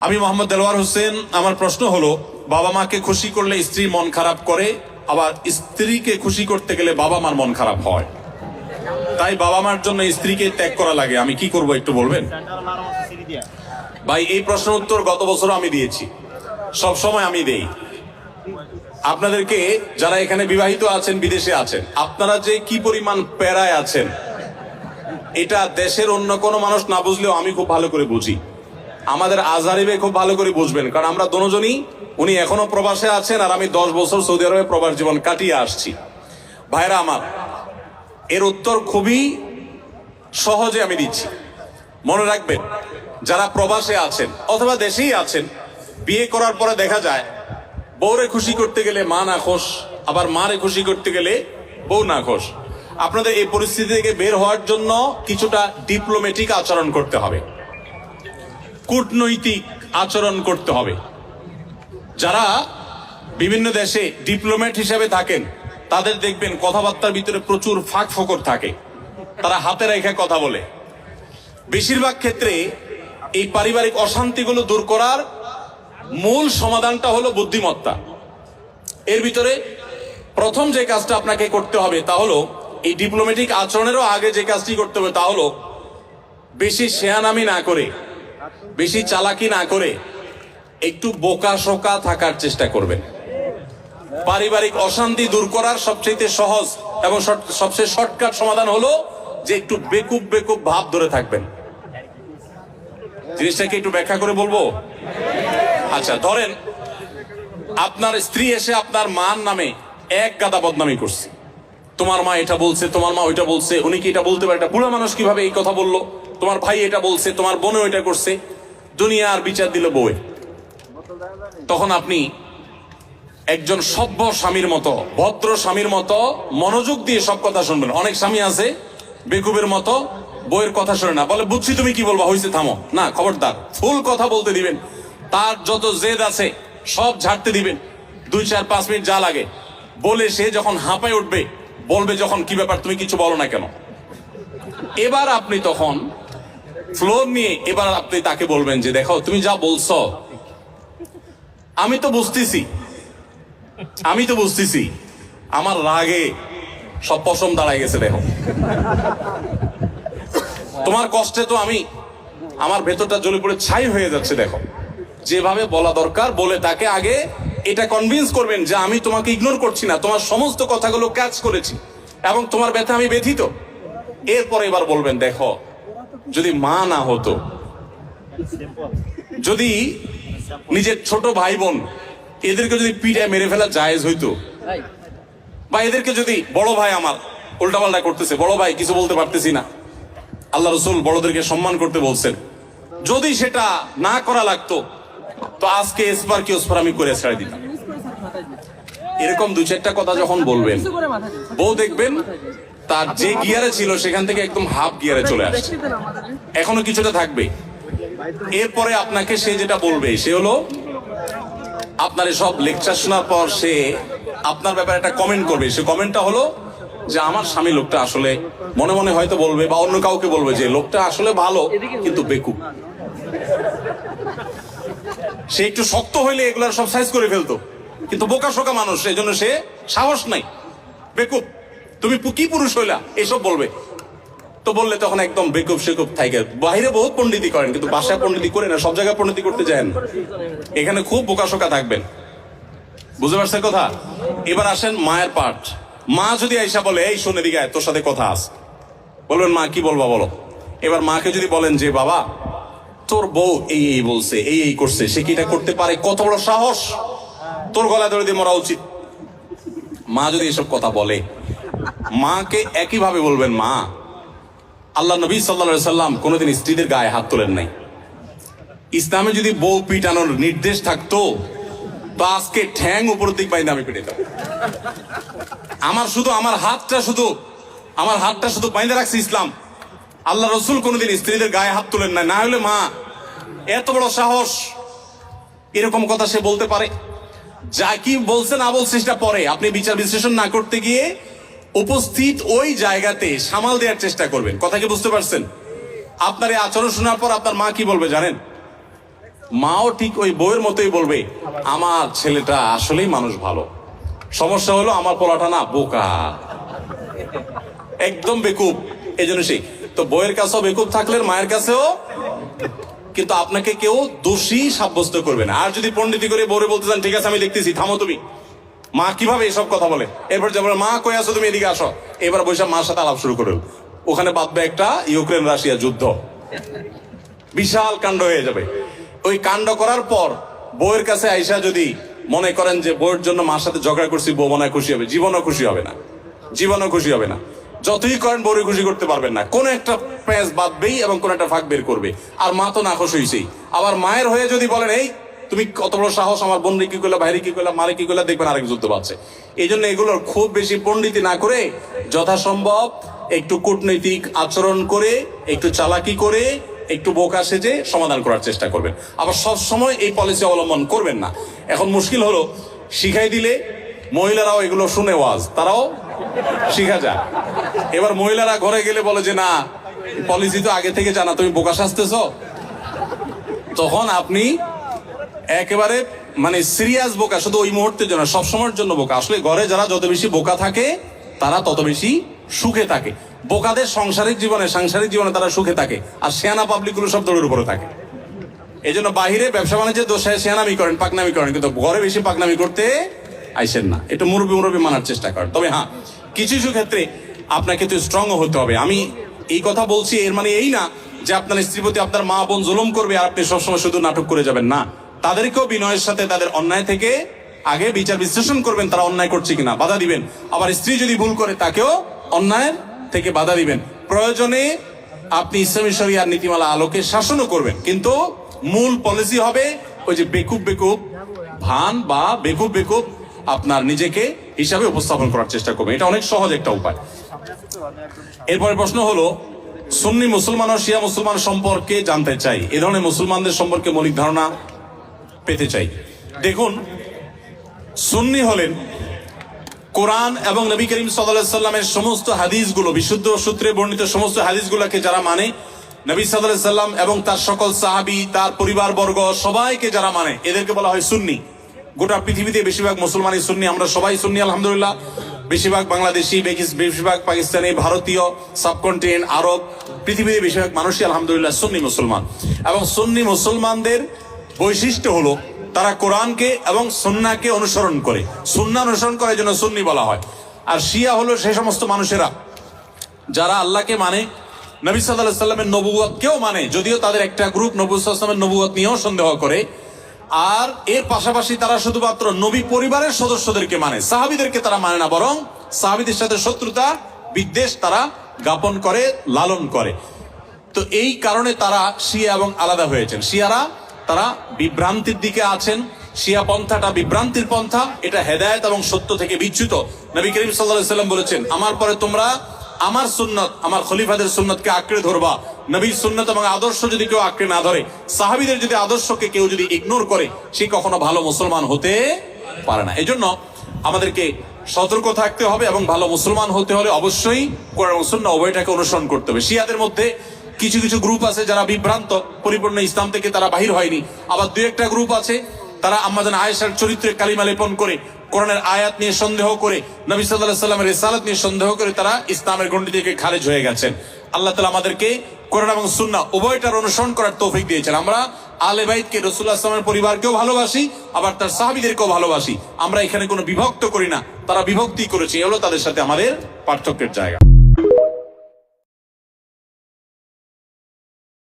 আমি মোহাম্মদ দেলোয়ার হোসেন। আমার প্রশ্ন হলো, বাবা মাকে খুশি করলে স্ত্রী মন খারাপ করে, আবার স্ত্রীকে খুশি করতে গেলে বাবা মার মন খারাপ হয়। তাই বাবা মার জন্য স্ত্রীকে ত্যাগ করা লাগে, আমি কি করব একটু বলবেন? ভাই, এই প্রশ্নের উত্তর গত বছর আমি দিয়েছি, সব সময় আমি দেই। আপনাদেরকে যারা এখানে বিবাহিত আছেন, বিদেশে আছেন, আপনারা যে কি পরিমাণ প্যারায় আছেন এটা দেশের অন্য কোনো মানুষ না বুঝলেও আমি খুব ভালো করে বুঝি। আমাদের আজহারিবে খুব ভালো করে বুঝবেন, কারণ আমরা দুজনই, উনি এখনো প্রবাসে আছেন আর আমি 10 বছর সৌদি আরবে প্রবাস জীবন কাটিয়ে আসছি। ভাইরা আমার, এর উত্তর খুবই সহজে আমি দিচ্ছি। মনে রাখবেন, যারা প্রবাসে আছেন অথবা দেশেই আছেন, বিয়ে করার পরে দেখা যায় বউরে খুশি করতে গেলে মা না খোশ, আবার মারে খুশি করতে গেলে বউ না খোশ। আপনাদের এই পরিস্থিতি থেকে বের হওয়ার জন্য কিছুটা ডিপ্লোম্যাটিক আচরণ করতে হবে, কূটনৈতিক আচরণ করতে হবে। যারা বিভিন্ন দেশে ডিপ্লোম্যাট হিসেবে থাকেন তাদের দেখবেন কথাবার্তার ভিতরে প্রচুর ফাঁক ফোকর থাকে, তারা হাতে রেখে কথা বলে। বেশিরভাগ ক্ষেত্রে এই পারিবারিক অশান্তিগুলো দূর করার মূল সমাধানটা হলো বুদ্ধিমত্তা। এর ভিতরে প্রথম যে কাজটা আপনাকে করতে হবে তা হলো, এই ডিপ্লোম্যাটিক আচরণেরও আগে যে কাজটি করতে হবে তা হলো, বেশি শেয়ানামি না করে, বেশি চালাকি না করে একটু বোকা শোকা থাকার চেষ্টা করবেন। পারিবারিক অশান্তি দূর করার সবচেয়ে সহজ এবং সবচেয়ে শর্টকাট সমাধান হলো যে একটু বেকুব বেকুব ভাব ধরে থাকবেন। জিনিসটাকে একটু ব্যাখ্যা করে বলবো। আচ্ছা, ধরেন আপনার স্ত্রী এসে আপনার মার নামে এক গাদা বদনামি করছে, তোমার মা এটা বলছে, তোমার মা ওইটা বলছে, উনি কি এটা বলতে পারে, এটা বুড়া মানুষ কিভাবে এই কথা বললো, তোমার ভাই এটা বলছে, তোমার বোনও এটা করছে, দুনিয়ার বিচার দিল বউয়ে। তখন আপনি একজন সভ্য স্বামীর মতো, ভদ্র স্বামীর মতো মনোযোগ দিয়ে সব কথা শুনবেন। অনেক স্বামী আছে বেকুবের মতো, বউয়ের কথা শুনে না, বলে বুঝছি তুমি কি বলবা, হয়েছে থামো, না খবরদার, ফুল কথা বলতে দিবেন। তার যত জেদ আছে সব ঝাড়তে দিবেন, 2-4-5 মিনিট যা লাগে বলে সে যখন হাঁপায় উঠবে, বলবে যখন কি ব্যাপার তুমি কিছু বলো না কেন। এবার আপনি তখন ফ্লোর নিয়ে এবার আপনি তাকে বলবেন যে দেখো তুমি যা বলছো আমি তো বুঝতেছি, আমার রাগে সব পশম দাঁড়ায় গেছে, দেখো তোমার কষ্টে তো আমার ভেতরটা জ্বলে পড়ে ছাই হয়ে যাচ্ছে, দেখো। যেভাবে বলা দরকার বলে তাকে আগে এটা কনভিন্স করবেন যে আমি তোমাকে ইগনোর করছি না, তোমার সমস্ত কথাগুলো ক্যাচ করেছি এবং তোমার ব্যথা আমি ব্যথিত। এরপরে এবার বলবেন দেখো, যদি মা না হতো, যদি নিজের ছোট ভাই বোন এদেরকে যদি পিঠায় মেরে ফেলা জায়েজ হইতো, বা এদেরকে যদি বড় ভাই আমার উল্টাপাল্টা করতেছে, বড় ভাই কিছু বলতে পারতেছি না, আল্লাহ রসুল বড়দেরকে সম্মান করতে বলছেন, যদি সেটা না করা লাগতো তো আজকে এসপার কি ওসপার আমি করে ছেড়ে দিতাম। এরকম 2-4টা কথা যখন বলবেন, বউ দেখবেন তার যে গিয়ারে ছিল সেখান থেকে একদম হাফ গিয়ারে চলে আসছে, এখনো কিছুটা থাকবে। এরপরে আপনাকে সে যেটা বলবে সে হলো, আপনার সব লেকচার শোনার পর সে আপনার ব্যাপারে একটা কমেন্ট করবে। সে কমেন্টটা হলো যে আমার স্বামী লোকটা আসলে, মনে মনে হয়তো বলবে বা অন্য কাউকে বলবে যে লোকটা আসলে ভালো কিন্তু বেকুব। সে একটু শক্ত হইলে এগুলার সব সাইজ করে ফেলতো, কিন্তু বোকা শোকা মানুষ, এই জন্য সে সাহস নাই, বেকুব, তুমি কি পুরুষ হইলা এসব বলবে। তো বললে তখন একদম বেকুব সেকুব থাকে। বাইরে বহুত পণ্ডিতি করেন কিন্তু বাসায় পণ্ডিতি করে না, সব জায়গায় পণ্ডিতি করতে যান, এখানে খুব বোকা শোকা থাকবেন। বুঝতে পারছেন কথা? এবার আসেন মায়ের পার্ট। মা যদি আইসা বলে এই শুনে দিকে তোর সাথে কথা আছে, বলবেন মা কি বলবা বলো। এবার মাকে যদি বলেন যে বাবা তোর বউ এই বলছে, এই করছে, সে কি এটা করতে পারে, কত বড় সাহস, তোর গলায় ধরে দিয়ে মরা উচিত। মা যদি এসব কথা বলে, মাকে একইভাবে বলবেন মা আল্লাহ নবী সাল্লাল্লাহু আলাইহি সাল্লাম কোনোদিন স্ত্রীদের গায়ে হাত তোলেন নাই। ইসলামে যদি বউ পিটানোর নির্দেশ থাকতো তো আজকে ঠ্যাং উপরের দিক বাইন্দা আমি পিটে দেব। আমার হাতটা শুধু বাইন্দা রাখছে ইসলাম। আল্লাহ রসুল কোনোদিন স্ত্রীদের গায়ে হাত তোলেন না। না হলে মা এত বড় সাহস, এরকম কথা সে বলতে পারে। যা কি বলছে না বলছে সেটা পরে, আপনি বিচার বিশ্লেষণ না করতে গিয়ে উপস্থিত ওই জায়গাতে সামাল দেওয়ার চেষ্টা করবেন। কথা কি বুঝতে পারছেন? আপনার এই আচরণ শোনার পর আপনার মা কি বলবে জানেন? মাও ঠিক ওই বউয়ের মতোই বলবে আমার ছেলেটা আসলেই মানুষ ভালো, সমস্যা হলো আমার পোলাটা না বোকা, একদম বেকুব। এই জন্য সেই তো বউয়ের কাছেও বেকুব থাকলেন, মায়ের কাছেও। কিন্তু আপনাকে কেউ দোষী সাব্যস্ত করবে না। আর যদি পণ্ডিতি করে বউরে বলতে চান, ঠিক আছে আমি দেখতেছি, থামো তুমি। মা কিভাবে এসব কথা বলে, এরপর যে বলে মা কই আসো তুমি, এদিকে আসো, এবার বৈশাখ মার সাথে আলাপ শুরু করল, ওখানে বাঁধবে একটা ইউক্রেন রাশিয়া যুদ্ধ, বিশাল কাণ্ড হয়ে যাবে। ওই কাণ্ড করার পর বউয়ের কাছে আইসা যদি মনে করেন যে বউয়ের জন্য মার সাথে ঝগড়া করছি, বউ মনে হয় খুশি হবে, জীবনও খুশি হবে না, জীবনও খুশি হবে না। যতই করেন বউরে খুশি করতে পারবেন না, কোন একটা প্যাঁচ বাঁধবেই এবং কোন একটা ফাঁক বের করবে। আর মা তো নাখোশ হইছেই। আবার মায়ের হয়ে যদি বলেন এই তুমি কত বড় সাহস, আমার বোনরে কি করলা, ভাইরে কি করলা, মারে কি করলা, দেখবেন আরেক যুদ্ধ পাচ্ছে। এই জন্য এগুলোর খুব বেশি পণ্ডিতি না করে যথাসম্ভব একটু কূটনৈতিক আচরণ করে, একটু চালাকি করে, একটু বোকা সেজে সমাধান করার চেষ্টা করবেন। আবার সব সময় এই পলিসি অবলম্বন করবেন না। এখন মুশকিল হলো শিখাই দিলে মহিলারাও এগুলো শুনে ওয়াজ, তারাও শিখা যায়। এবার মহিলারা ঘরে গেলে বলে যে না পলিসি তো আগে থেকে জানা, তুমি বোকা সাজতেছ। তখন আপনি একেবারে মানে সিরিয়াস বোকা, শুধু ওই মুহূর্তের জন্য, সবসময়ের জন্য বোকা। আসলে ঘরে যারা যত বেশি বোকা থাকে তারা তত বেশি সুখে থাকে। বোকাদের সাংসারিক জীবনে তারা সুখে থাকে, আর শেয়ানা পাবলিক গুলো সব দৌড়ের উপরে থাকে। এই জন্য বাহিরে ব্যবসা বাণিজ্যের দোষায় শেয়ানামি করেন, পাকনামি করেন, কিন্তু ঘরে বেশি পাকনামি করতে আইসেন না। একটু মুরব্বী মানার চেষ্টা করেন। তবে হ্যাঁ, কিছু কিছু ক্ষেত্রে আপনাকে তো স্ট্রং হতে হবে। আমি এই কথা বলছি এর মানে এই না যে আপনার স্ত্রীর প্রতি আপনার মা বোন জুলুম করবে আর আপনি সবসময় শুধু নাটক করে যাবেন না। তাদেরকেও বিনয়ের সাথে তাদের অন্যায় থেকে আগে বিচার বিশ্লেষণ করবেন, তারা অন্যায় করছে কিনা, বাধা দিবেন। আবার স্ত্রী যদি ভুল করে তাকেও অন্যায়ের থেকে বাধা দিবেন। প্রয়োজনে আপনি ইসলামী শরিয়ার নীতিমালা আলোকে শাসনও করবেন, কিন্তু মূল পলিসি হবে ওই যে বেকুব ভান বা বেকুব আপনার নিজেকে হিসাবে উপস্থাপন করার চেষ্টা করবেন। এটা অনেক সহজ একটা উপায়। এরপরে প্রশ্ন হলো সুন্নি মুসলমান ও শিয়া মুসলমান সম্পর্কে জানতে চাই, এ ধরনের মুসলমানদের সম্পর্কে মৌলিক ধারণা পেতে চাই। দেখুন, সুন্নি হলেন কোরআন এবং নবী করিম সাল্লাল্লাহু আলাইহি সাল্লামের সমস্ত হাদিসগুলো, বিশুদ্ধ সূত্রে বর্ণিত সমস্ত হাদিসগুলোকে যারা মানে, নবী সাল্লাল্লাহু আলাইহি সাল্লাম এবং তার সকল সাহাবী, তার পরিবারবর্গ সবাইকে যারা মানে, এদেরকে বলা হয় সুন্নি। গোটা পৃথিবীতে বেশিরভাগ মুসলমানই সুন্নি, আমরা সবাই সুন্নি আলহামদুলিল্লাহ। বেশিরভাগ বাংলাদেশি, বেশিরভাগ পাকিস্তানি, ভারতীয়, সাবকন্টিনেন্ট, আরব, পৃথিবীতে বেশিরভাগ মানুষই আলহামদুলিল্লাহ সুন্নি মুসলমান। এবং সুন্নি মুসলমানদের বৈশিষ্ট্য হলো তারা কোরআনকে এবং সুন্নাহকে অনুসরণ করে, সুন্নাহ অনুসরণ করার জন্য সুন্নি বলা হয়। আর শিয়া হলো সেই সমস্ত মানুষেরা যারা আল্লাহকে মানে, নবী সাল্লাল্লাহু আলাইহি সাল্লামের নবুয়তকেও মানে, যদিও তাদের একটা গ্রুপ নবী সাল্লাল্লাহু আলাইহি সাল্লামের নবুয়ত নিয়েও সন্দেহ করে। আর এর পাশাপাশি তারা শুধুমাত্র নবী পরিবারের সদস্যদেরকে মানে, সাহাবীদেরকে তারা মানে না, বরং সাহাবীদের সাথে শত্রুতা বিদ্বেষ তারা জ্ঞাপন করে, লালন করে। তো এই কারণে তারা শিয়া এবং আলাদা হয়েছেন। শিয়ারা তারা বিভ্রান্তির দিকে আছেন। শিয়া পন্থাটা বিভ্রান্তির পন্থা, এটা হেদায়েত এবং সত্য থেকে বিচ্যুত। নবী করিম সাল্লাল্লাহু আলাইহি সাল্লাম বলেছেন, আমার পরে তোমরা আমার সুন্নত, আমার খলিফাদের সুন্নতকে আঁকড়ে ধরবা। নবীর সুন্নত এবং আদর্শ যদি কেউ আঁকড়ে না ধরে, সাহাবীদের যদি আদর্শকে কেউ যদি ইগনোর করে, সে কখনো ভালো মুসলমান হতে পারে না। এজন্য আমাদেরকে সতর্ক থাকতে হবে এবং ভালো মুসলমান হতে হলে অবশ্যই কোরআন এবং সুন্নাহ উভয়টাকে অনুসরণ করতে হবে। শিয়াদের মধ্যে কিছু কিছু গ্রুপ আছে যারা বিভ্রান্ত, পরিপূর্ণ ইসলাম থেকে তারা বাহির হয়নি। আবার দুই একটা গ্রুপ আছে তারা আম্মাজান আয়েশার চরিত্রে কালিমা লেপন করে, কোরআনের আয়াত নিয়ে সন্দেহ করে, নবী সাল্লাল্লাহু আলাইহি সাল্লামের রিসালাত নিয়ে সন্দেহ করে তারা ইসলামের গণ্ডি থেকে খারিজ হয়ে গেছেন। আল্লাহ তাআলা আমাদেরকে কোরআন এবং সুন্নাহ উভয়টার অনুসরণ করার তৌফিক দিয়েছেন। আমরা আলে বাইতকে, রাসূলুল্লাহ সাল্লাল্লাহু আলাইহি ওয়াসাল্লামের পরিবারকেও ভালোবাসি, আবার তার সাহাবীদেরকেও ভালোবাসি। আমরা এখানে কোনো বিভক্ত করি না, তারা বিভক্তি করেছে, এগুলো তাদের সাথে আমাদের পার্থক্যের জায়গা।